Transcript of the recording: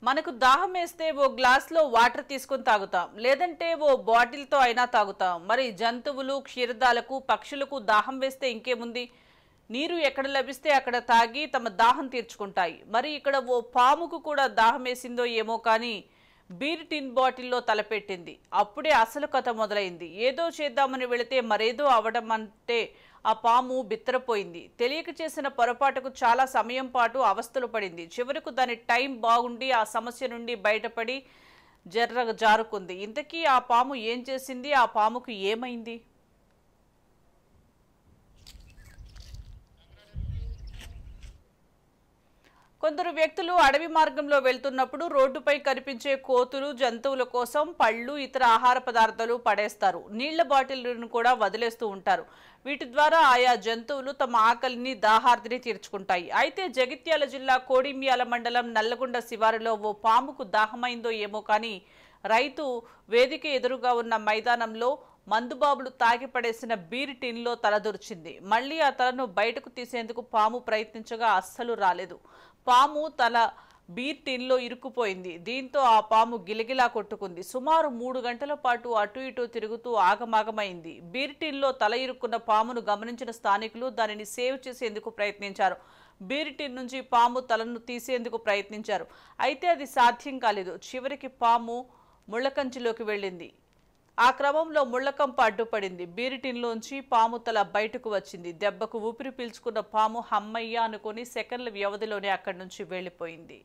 మనకు దాహం వేస్తే ఓ గ్లాస్లో వాటర్ తీసుకొని తాగుతాం, లేదంటే ఓ బాటిల్తో అయినా తాగుతాం. మరి జంతువులు, క్షీరదాలకు, పక్షులకు దాహం వేస్తే ఇంకేముంది, నీరు ఎక్కడ లభిస్తే అక్కడ తాగి తమ దాహం తీర్చుకుంటాయి. మరి ఇక్కడ ఓ పాముకు కూడా దాహం వేసిందో ఏమో కానీ బీర్ టిన్ బాటిల్లో తలపెట్టింది. అప్పుడే అసలు కథ మొదలైంది. ఏదో చేద్దామని వెళితే మరేదో అవడం అంటే ఆ పాము బిత్తరపోయింది. తెలియక చేసిన పొరపాటుకు చాలా సమయం పాటు అవస్థలు పడింది. చివరకు దాని టైం బాగుండి ఆ సమస్య నుండి బయటపడి జారుకుంది. ఇంతకీ ఆ పాము ఏం చేసింది? ఆ పాముకు ఏమైంది? కొందరు వ్యక్తులు అడవి మార్గంలో వెళ్తున్నప్పుడు రోడ్డుపై కనిపించే కోతులు, జంతువుల కోసం పళ్ళు, ఇతర ఆహార పదార్థాలు పడేస్తారు. నీళ్ల బాటిళ్లను కూడా వదిలేస్తూ ఉంటారు. వీటి ద్వారా ఆయా జంతువులు తమ ఆకలిని, దాహార్తిని తీర్చుకుంటాయి. అయితే జగిత్యాల జిల్లా కోడిమ్యాల మండలం నల్లగొండ శివారులో ఓ పాముకు దాహమైందో ఏమో కానీ రైతు వేదిక ఎదురుగా ఉన్న మైదానంలో మందుబాబులు తాగి పడేసిన బీర్ టిన్లో తలదూర్చింది. మళ్లీ ఆ తలను బయటకు తీసేందుకు పాము ప్రయత్నించగా అస్సలు రాలేదు. పాము తల బీర్ టిన్లో ఇరుక్కుపోయింది. దీంతో ఆ పాము గిలగిలా కొట్టుకుంది. సుమారు 3 గంటల పాటు అటు ఇటు తిరుగుతూ ఆగమాగమైంది. బీర్ టిన్లో తల ఇరుక్కున్న పామును గమనించిన స్థానికులు దానిని సేవ్ చేసేందుకు ప్రయత్నించారు. బీర్ టిన్ నుంచి పాము తలను తీసేందుకు ప్రయత్నించారు. అయితే అది సాధ్యం కాలేదు. చివరికి పాము ముళ్లకంచిలోకి వెళ్ళింది. ఆ క్రమంలో ముళ్లకంప అడ్డుపడింది. బీరిటిన్లోంచి పాము తల బయటకు వచ్చింది. దెబ్బకు ఊపిరి పీల్చుకున్న పాము హమ్మయ్య అనుకుని సెకండ్ల వ్యవధిలోనే అక్కడి నుంచి వెళ్లిపోయింది.